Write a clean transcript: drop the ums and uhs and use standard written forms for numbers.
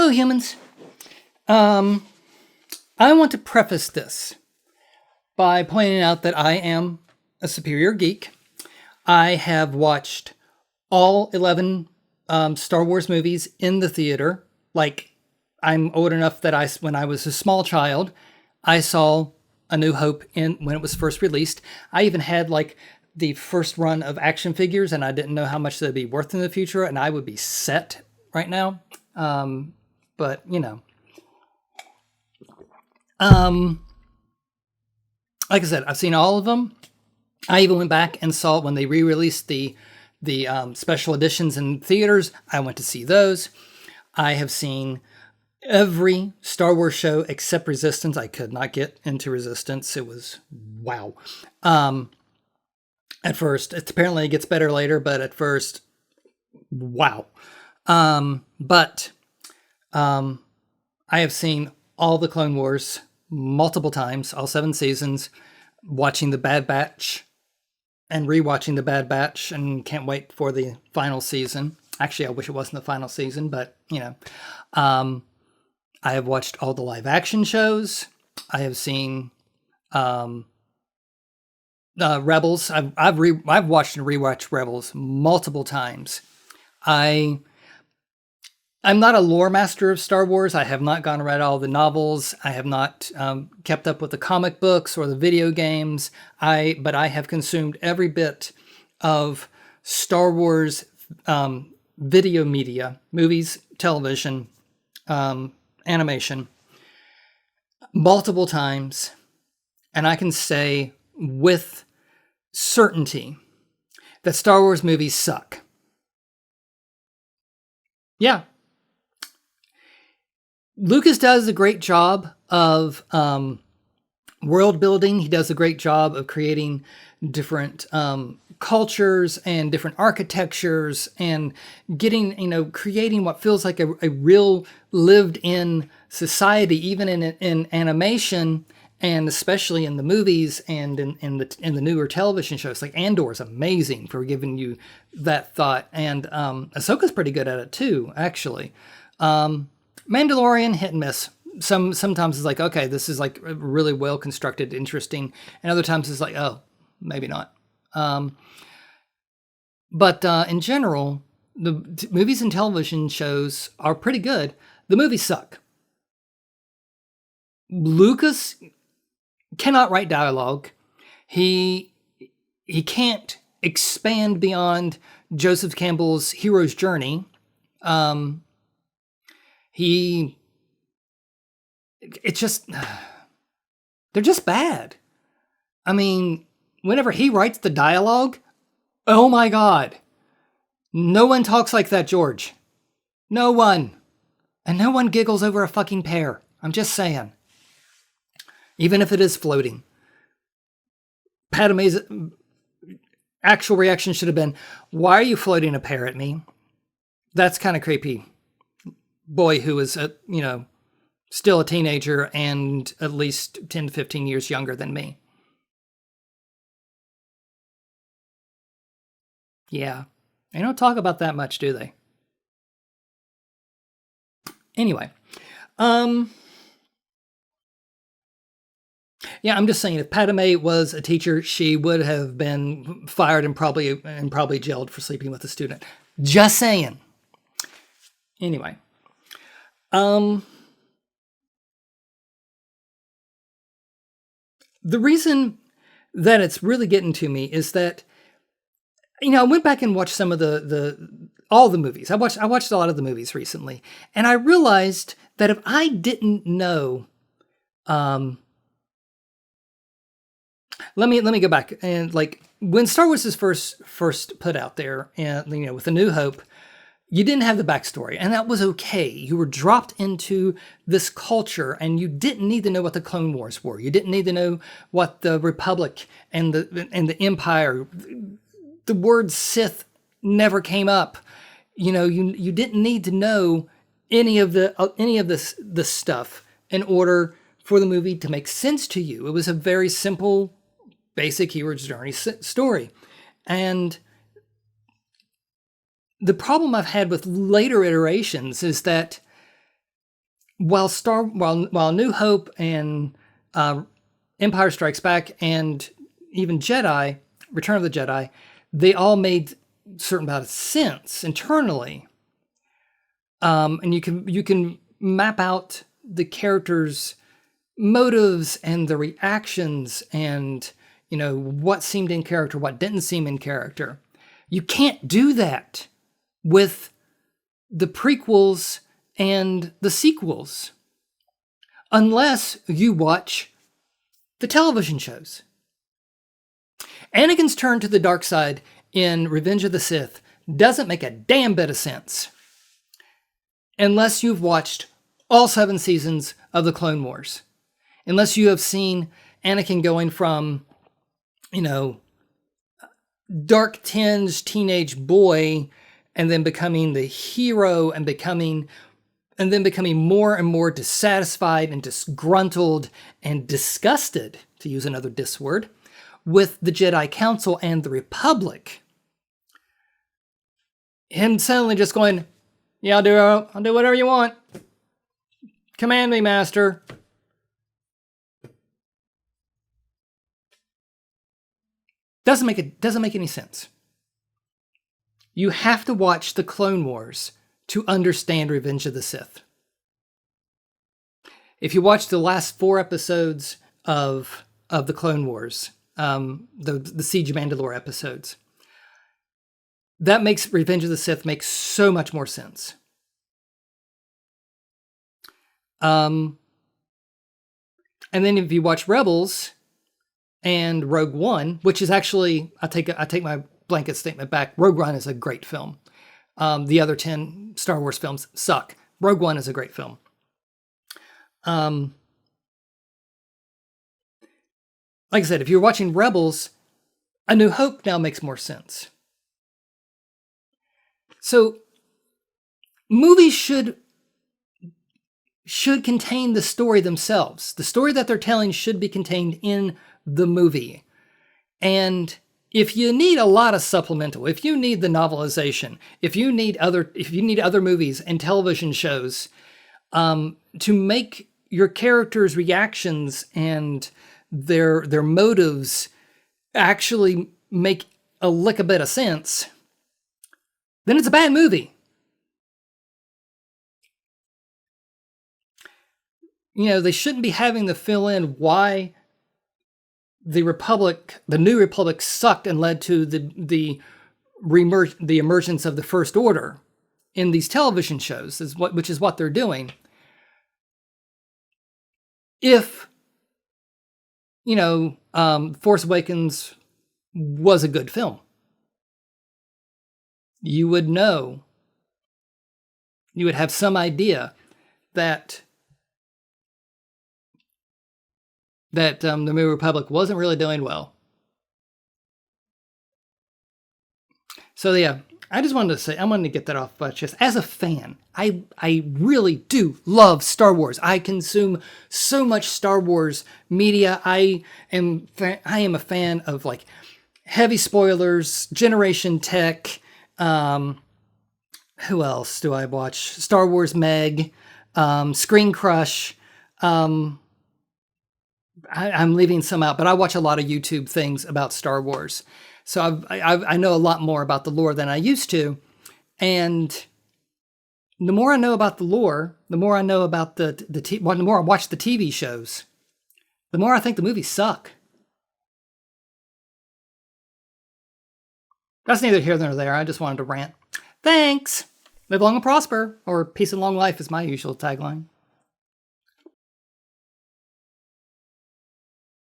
Hello, humans. I want to preface this by pointing out that I am a superior geek. I have watched all 11 Star Wars movies in the theater. Like, I'm old enough that when I was a small child, I saw A New Hope when it was first released. I even had like the first run of action figures, and I didn't know how much they'd be worth in the future, and I would be set right now. But you know, like I said, I've seen all of them. I even went back and saw when they re-released the special editions in theaters. I went to see those. I have seen every Star Wars show except Resistance. I could not get into Resistance. It was wow. At first, apparently it gets better later, but at first, wow. But I have seen all the Clone Wars multiple times, all 7 seasons, watching The Bad Batch and rewatching The Bad Batch, and can't wait for the final season. Actually, I wish it wasn't the final season, but you know. I have watched all the live action shows. I have seen Rebels. I've watched and rewatched Rebels multiple times. I'm not a lore master of Star Wars. I have not gone and read all the novels. I have not kept up with the comic books or the video games. But I have consumed every bit of Star Wars video media, movies, television, animation, multiple times. And I can say with certainty that Star Wars movies suck. Yeah. Lucas does a great job of world building. He does a great job of creating different cultures and different architectures and getting, creating what feels like a real lived in society, even in animation, and especially in the movies and in the newer television shows. Like Andor is amazing for giving you that thought. And Ahsoka's pretty good at it too, actually. Mandalorian, hit and miss. Sometimes it's like, okay, this is like really well constructed, interesting. And other times it's like, oh, maybe not. But in general, the movies and television shows are pretty good. The movies suck. Lucas cannot write dialogue. He can't expand beyond Joseph Campbell's hero's journey. It's just, they're just bad. I mean, whenever he writes the dialogue, oh my God, no one talks like that, George. No one. And no one giggles over a fucking pear. I'm just saying. Even if it is floating. Padme's actual reaction should have been, why are you floating a pear at me? That's kind of creepy. Boy who is, still a teenager and at least 10 to 15 years younger than me. Yeah. They don't talk about that much, do they? Anyway. Yeah, I'm just saying, if Padme was a teacher, she would have been fired and probably jailed for sleeping with a student. Just saying. Anyway. The reason that it's really getting to me is that, I went back and watched some of all the movies. I watched a lot of the movies recently, and I realized that if I didn't know, let me go back, and like when Star Wars is first put out there, and with A New Hope, you didn't have the backstory, and that was okay. You were dropped into this culture, and you didn't need to know what the Clone Wars were. You didn't need to know what the Republic and the Empire. The word Sith never came up. You didn't need to know any of this stuff in order for the movie to make sense to you. It was a very simple, basic hero's journey story, and the problem I've had with later iterations is that while New Hope and Empire Strikes Back and even Jedi, Return of the Jedi, they all made a certain amount of sense internally. And you can map out the characters' motives and the reactions and, what seemed in character, what didn't seem in character. You can't do that with the prequels and the sequels unless you watch the television shows. Anakin's turn to the dark side in Revenge of the Sith doesn't make a damn bit of sense unless you've watched all 7 seasons of the Clone Wars. Unless you have seen Anakin going from, dark tinged teenage boy and then becoming the hero and then becoming more and more dissatisfied and disgruntled and disgusted, to use another dis word, with the Jedi Council and the Republic. Him suddenly just going, yeah, I'll do whatever you want. Command me, Master. Doesn't make any sense. You have to watch the Clone Wars to understand Revenge of the Sith. If you watch the last 4 episodes of the Clone Wars, the Siege of Mandalore episodes, that makes Revenge of the Sith make so much more sense. And then if you watch Rebels and Rogue One, which is actually, I take my blanket statement back. Rogue One is a great film. The other 10 Star Wars films suck. Rogue One is a great film. Like I said, if you're watching Rebels, A New Hope now makes more sense. So movies should contain the story themselves. The story that they're telling should be contained in the movie. And if you need a lot of supplemental, if you need the novelization, if you need other movies and television shows to make your characters' reactions and their motives actually make a lick a bit of sense, then it's a bad movie. They shouldn't be having to fill in why the New Republic sucked and led to the emergence of the First Order in these television shows, which is what they're doing. If, Force Awakens was a good film, you would know, you would have some idea that the New Republic wasn't really doing well. So yeah, I just wanted to say, I wanted to get that off my chest. As a fan, I really do love Star Wars. I consume so much Star Wars media. I am a fan of like heavy spoilers, Generation Tech. Who else do I watch? Star Wars Meg, Screen Crush. I'm leaving some out, but I watch a lot of YouTube things about Star Wars. So I know a lot more about the lore than I used to. And the more I know about the lore, the more I know about the more I watch the TV shows, the more I think the movies suck. That's neither here nor there. I just wanted to rant. Thanks. Live long and prosper, or peace and long life is my usual tagline.